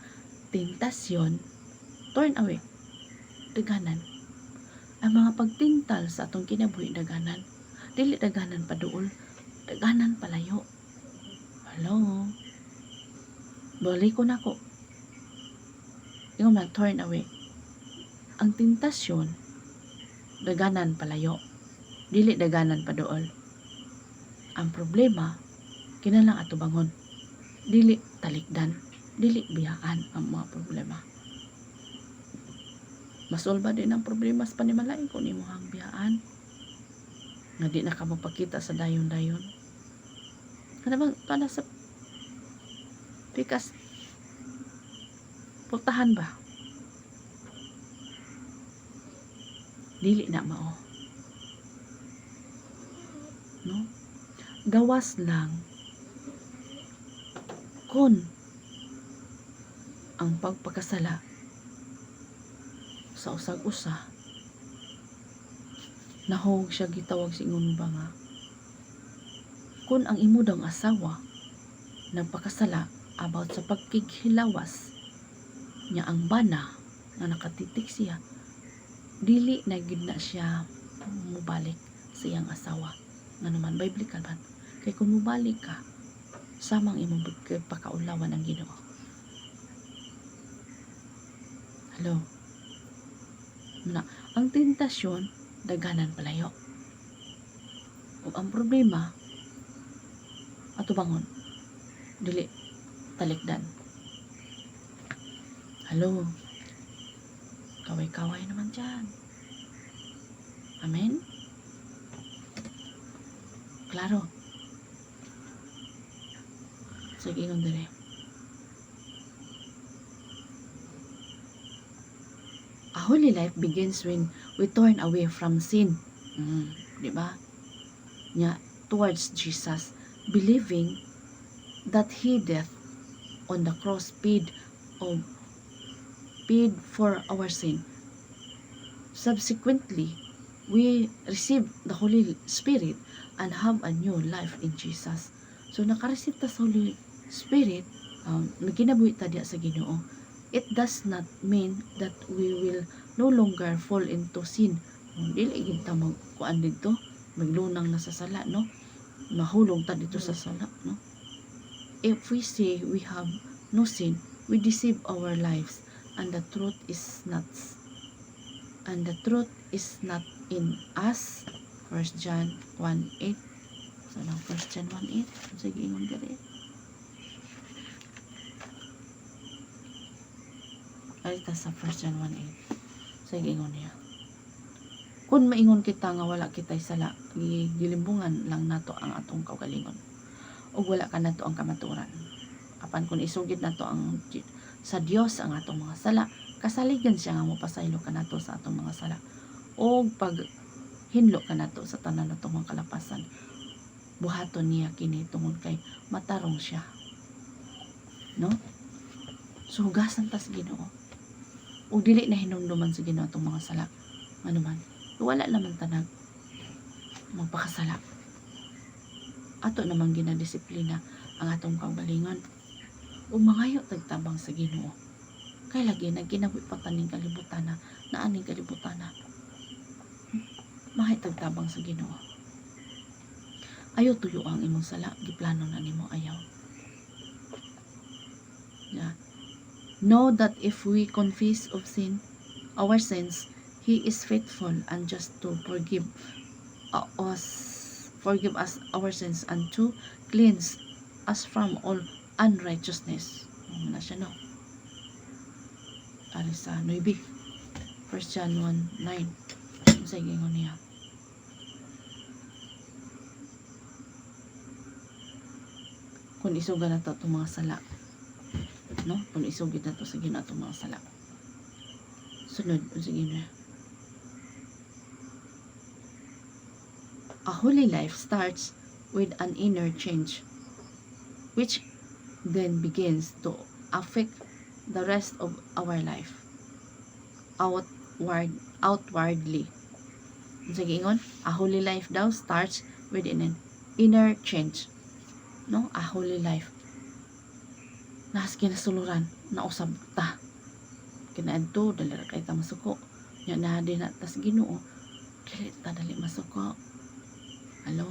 tentasyon turn away. Daganan. Ang mga pagtintal sa atong kinabuhi daganan. Dili daganan paduol, daganan palayo. Hello. Balik ko na ko. Yung turn away. Ang tentasyon daganan palayo. Dili daganan paduol. Ang problema kinalang ato bangon. Dili talikdan, dili biyaan ang mga problema. Masolba din ang problema sa panimalain kung imuhang biyaan. Nga di na ka mapakita sa dayon-dayon. Ano bang para sa pikas pultahan ba? Dili na mao. No? Gawas lang kun ang pagpakasala sa usag-usa nahog siya gitawag singon ba nga kun ang imo daw asawa nagpakasala about sa pagkighilawas niya ang bana nga nakatitik siya dili na gid na siya mubalik sa iyang asawa nga naman biblical man kay kung mubalik ka samang imong pakaulawan ang Ginoo. Hello. Na ang tentasyon daganan palayo. Ug ang problema ato bangon dili talikdan. Hello. Kaway-kaway naman dyan. Amen? Klaro. Sige, ingon dire. A holy life begins when we turn away from sin. Di ba? Nya, towards Jesus, believing that He death on the cross paid for our sin. Subsequently, we receive the Holy Spirit and have a new life in Jesus. So, nakareceive ta sa Holy Spirit, nagkinabuhi ta diya sa Ginoo. It does not mean that we will no longer fall into sin. Dili gid ta magkuan dito, maglunang na sa sala, no? Mahulog ta dito sa sala, no? If we say we have no sin, we deceive our lives, and the truth is not in us. 1 John 1:8. So, 1 John 1:8. Sige, ingon diri. Alita sa 1 John 1:8. Sige, ingon niya. Kung maingon kita nga wala kitay sala, gilimbungan lang nato ang atong kaugalingon. O wala ka nato ang kamaturan. Apan kung isugid nato ang sa Dios ang atong mga sala, kasaligan siya nga mopasaylo ka nato sa atong mga sala. O pag hinlo ka nato sa tanan natong mga kalapasan, buhaton niya kini tungod kay matarong siya. No? So, hugasan ta sa Ginoo. O dili na hinumduman sa Ginoo atong mga sala. Ano man, wala naman tanag magpakasala. Ato namang ginadisiplina ang atong kaugalingon. O mangayo tagtabang sa Ginoo. Kay lagi na ginabuhi pa taning kalibutan na aning kalibutan na. Mahay tagtabang sa Ginoo. Ayaw tuyo ang imong sala, giplano na nimo ayaw. Yeah. Know that if we confess of sin, our sins, He is faithful and just to forgive us our sins and to cleanse us from all unrighteousness. Na siya, no? Ari sa 9. 1 John 1:9. Sige, ingon niya. Kung isugan na to itong mga sala, no? Kung isugid na to sa Ginoo itong mga sala. Sunod, sige na. A holy life starts with an inner change, which then begins to affect the rest of our life outwardly. Sige, ingon, a holy life daw starts with an inner change. No? A holy life. Nas kinasuluran, nausab ta. Kinaadto, dali ra kay ta masuko. Nya na din na tas Ginoo. Dili ta dali masuko. Hello.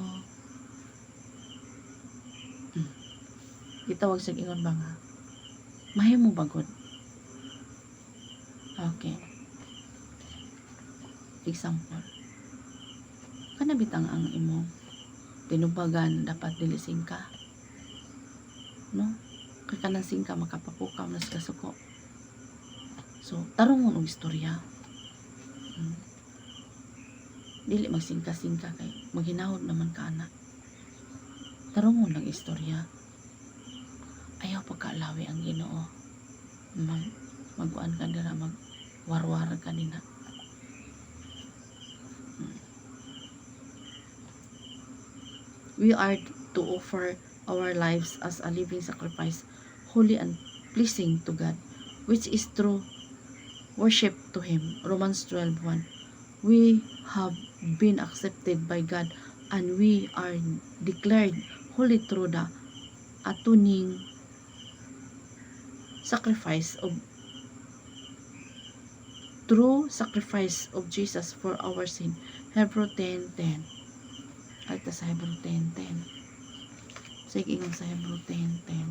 Gitawag sa ingon ba nga? Mahimo bagod. Okay. Example. Kana bitang ang imo tinubagan dapat dili singka. No? Kay kanang singka makapapukaw na sa kasuko. So, tarong mo istorya. Dili magsingka-singka kay maghinahod naman ka anak. Tarong mo lang istorya. Ayaw pagkaalawi ang Ginoo. Magkuan ka dira, magwarwar ka nina. We are to offer our lives as a living sacrifice, holy and pleasing to God, which is true worship to Him. Romans 12:1. We have been accepted by God and we are declared holy through the atoning sacrifice of Jesus for our sin. Hebrew 10:10. Ay, ta sa Hebrew 10:10. Sige, ingon sa Hebrew 10:10.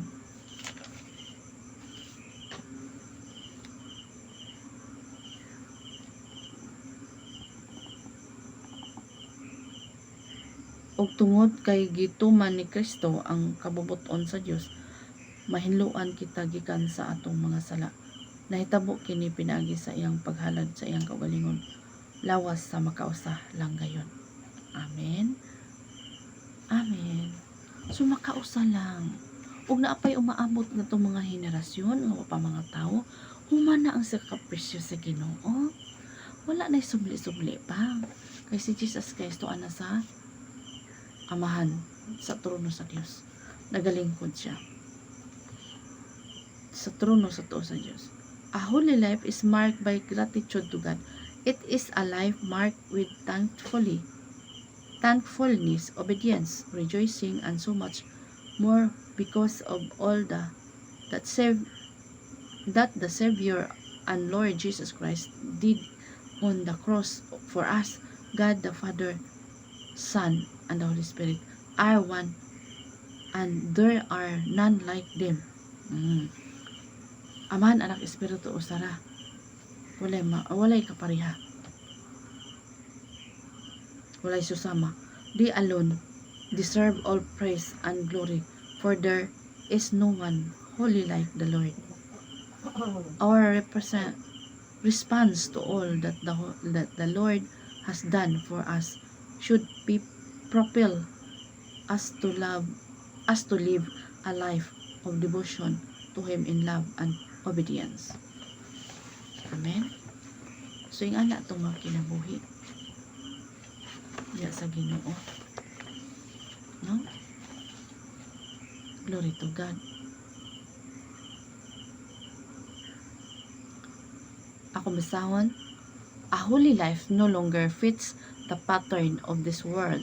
Og tungod kay gituman ni Kristo ang kabubuton sa Dios, mahinluan kita gikan sa atong mga sala. Nahitabo kini pinaagi sa iyang paghalad sa iyang kaugalingon, lawas sa makausa lang gayon. Amen. Amen. So makausa lang. Ug naapay umaabot nga itong mga henerasyon nga pa mga tao, humana ang sakripisyo sa Ginoo. Wala na subli-subli pa. Kay si Jesus Cristo ana sa amahan sa trono sa Dios. Nagalingkod siya sa trono sa tuo sa Dios. A holy life is marked by gratitude to God. It is a life marked with thankfulness, obedience, rejoicing, and so much more because of all that the Savior and Lord Jesus Christ did on the cross for us. God the Father, Son, and the Holy Spirit are one, and there are none like them. Amahan, Anak, Espiritu, usara. Walay kapariha. Walay susama. They alone deserve all praise and glory, for there is no one holy like the Lord. Our response to all that the Lord has done for us should be propel us to live a life of devotion to Him in love and obedience. Amen. So yung anak itong mga kinabuhi diya sa Ginoo, no? Glory to God. Ako basahon, a holy life no longer fits the pattern of this world.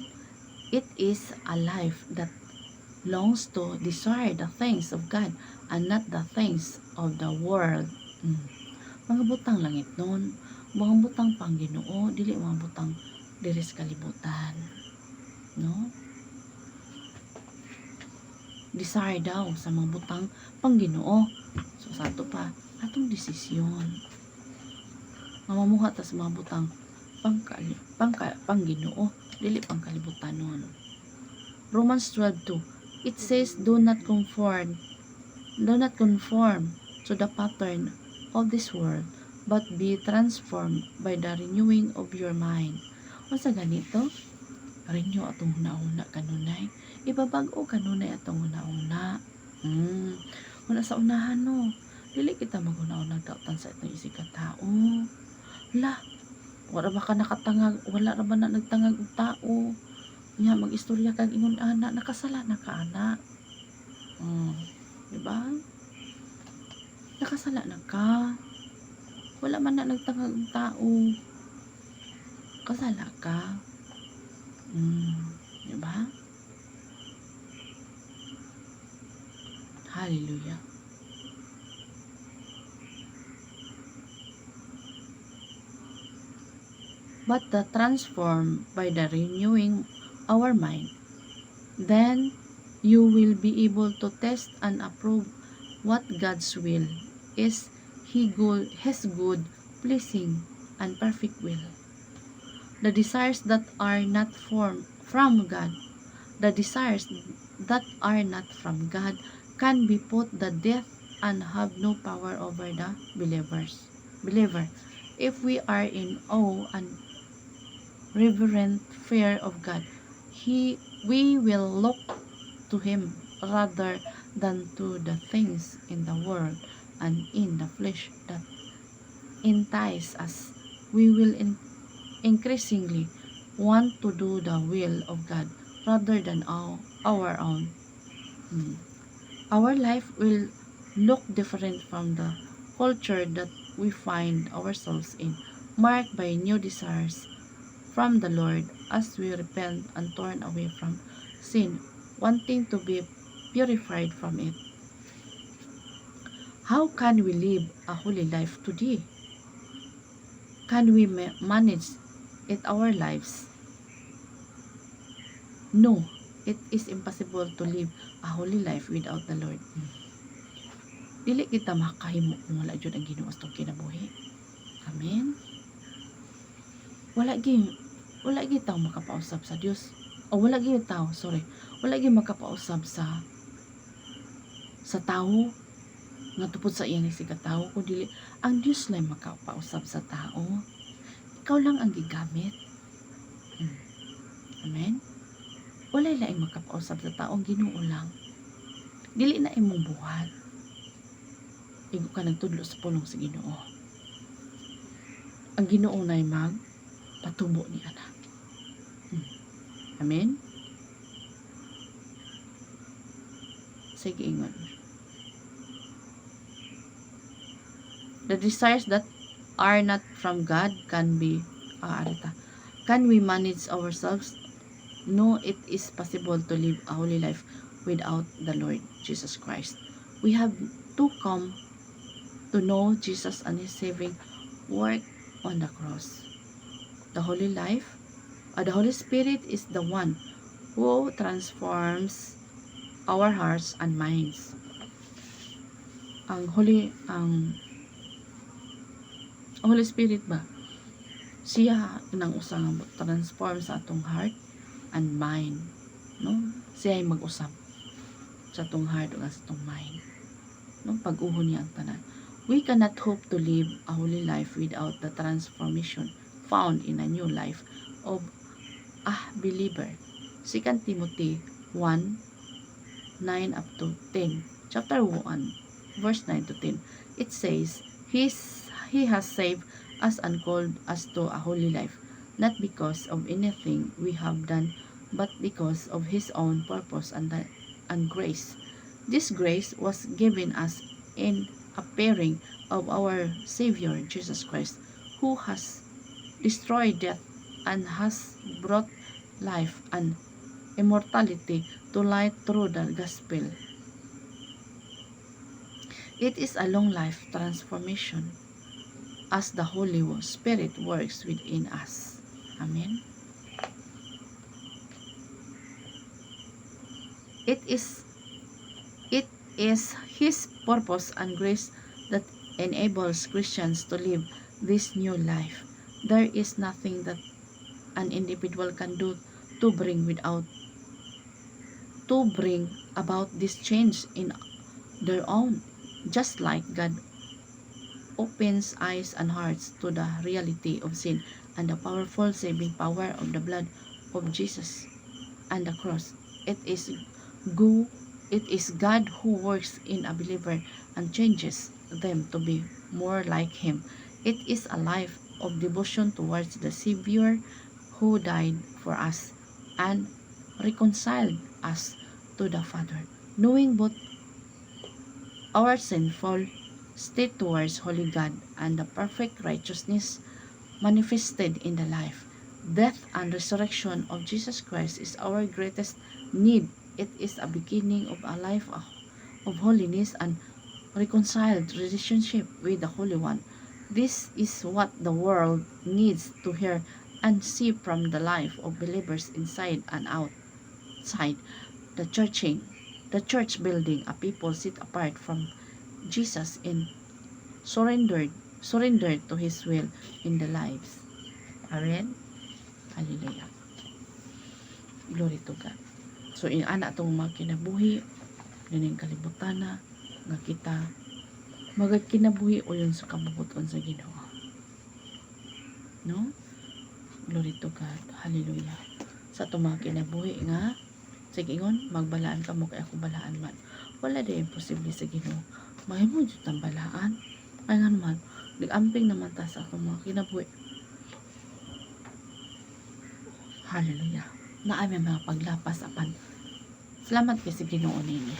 It is a life that longs to desire the things of God and not the things of the world. Mga butang langit nun, mga butang pang Ginoo, dili mga butang diris kalibutan, no? Desire daw sa mga butang pang Ginoo. So sa ato pa atong desisyon mamamuha ta sa mga butang pang Ginoo, dili pang kalibutan nun. Romans 12:2, it says, do not conform to the pattern of this world, but be transformed by the renewing of your mind. O sa ganito, renew atong una-una kanunay. Ibabago kanunay atong una-una. Wala sa unahan, no. Dili kita mag-una-una dautan sa itong isikat tao. Wala ba ka nakatangag, wala ra ba na nagtangag og tao? Nya mag-istorya kag ingon ana, nakasala na ka ana. Diba? Nakasala na ka. Wala man na nagtangag og tao. Kasala ka. Diba? Hallelujah. But the transform by the renewing our mind, then you will be able to test and approve what God's will is, His good, pleasing, and perfect will. The desires that are not from God, can be put to death and have no power over the believer. If we are in awe and reverent fear of God, we will look to Him rather than to the things in the world and in the flesh that entice us. We will increasingly want to do the will of God rather than our own. Our life will look different from the culture that we find ourselves in, marked by new desires from the Lord as we repent and turn away from sin, wanting to be purified from it. How can we live a holy life today? Can we manage it our lives? No, it is impossible to live a holy life without the Lord. Dili kita makahimo kung wala jud ang Ginoo sa kinabuhi. Amen. Wala gyud tawo makapausab sa Dios. Wala gyud makapausab sa tawo nga tupod sa iyang sigatawo, kun dili ang Dios lang makapausab sa tao. Ikaw lang ang gigamit. Amen. walay laing makapausap sa tao, Ginoo lang. Dili na imong buhat. Igo ka nagtudlo sa pulong sa Ginoo. Ang Ginoo na'y patubo ni ana. Amen. Sige ingon. The desires that are not from God can we manage ourselves? No, it is possible to live a holy life without the Lord Jesus Christ. We have to come to know Jesus and His saving work on the cross. The Holy Spirit is the one who transforms our hearts and minds. Ang Holy Spirit ba? Siya nang usang transform sa atong heart and mind, no? Siya ay mag-usap sa atong heart ug sa atong mind, no? Pag-uho niya ang tanan. We cannot hope to live a holy life without the transformation found in a new life of a believer. 2 Timothy 1:9 up to 10. Chapter 1, verse 9 to 10. It says, He has saved us and called us to a holy life, not because of anything we have done, but because of His own purpose and grace. This grace was given us in appearing of our Savior Jesus Christ, who has destroyed death and has brought life and immortality to light through the gospel. It is a long life transformation as the Holy Spirit works within us. Amen. It is His purpose and grace that enables Christians to live this new life. There is nothing that an individual can do to bring about this change in their own. Just like God opens eyes and hearts to the reality of sin and the powerful saving power of the blood of Jesus and the cross, it is God who works in a believer and changes them to be more like Him. It is a life of devotion towards the Savior who died for us and reconciled us to the Father, knowing both our sinful state towards holy God and the perfect righteousness manifested in the life, death, and resurrection of Jesus Christ is our greatest need. It is a beginning of a life of holiness and reconciled relationship with the Holy One. This is what the world needs to hear and see from the life of believers inside and outside the church building, a people set apart from Jesus in surrendered to His will in the lives. Amen. Hallelujah. Glory to God. So ana tong mga kinabuhi dining kalibutan na nga kita magkinabuhi uyon sa kabubuton sa Ginoo. No? Glory to God. Hallelujah. Sa itong mga kinabuhi nga, sige ingon, magbalaan ka mo kay ako balaan man. Wala din imposible sa Ginoo. Mahimo jud tang balaan. Ay nga naman, nag-amping naman ta sa akong mga kinabuhi. Hallelujah. Na ay mga paglapas apan. Salamat kay sa Ginoo nini.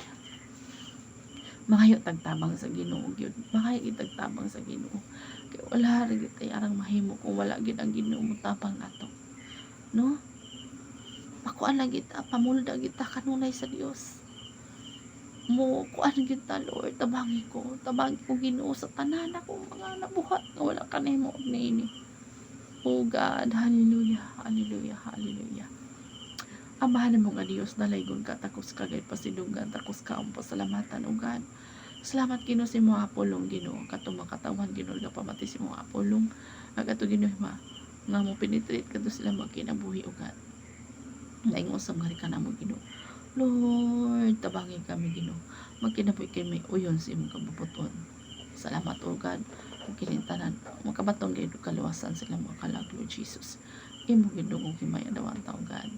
Makayo tagtabang sa Ginoo gyud. Makayo itagtabang sa Ginoo. Kay wala ra gyud tay arang mahimo kung wala gyud ang Ginoo mo tabang nato. No? Pakuan lang kita, pamulda kita kanunay sa Dios. Mo kuan kita Lord, tabangi ko Ginoo sa tanan akong mga nabuhat nga wala kanimo nini. Oh God, hallelujah, hallelujah, hallelujah. Amahan mo nga Dios, dalaygon ka takos kagay pasidunggan, takos ka ang pasalamatan o God. Salamat Ginoo sa imong apolong Ginoo, katong makatawan Ginoo nga pamati sa imong apolong, agato Ginoo nga mo penetrate kadto sila magkinabuhi o God. Laing usab nga ka namo Ginoo. Lord, tabangin kami Ginoo. Magkinabuhi kami uyon sa imong kabubuton. Salamat o God. Kung kinintanan, makabatong gayud kaluwasan sila mga kalag, Lord Jesus. Imo Ginoo kung himaya dawan ta o God.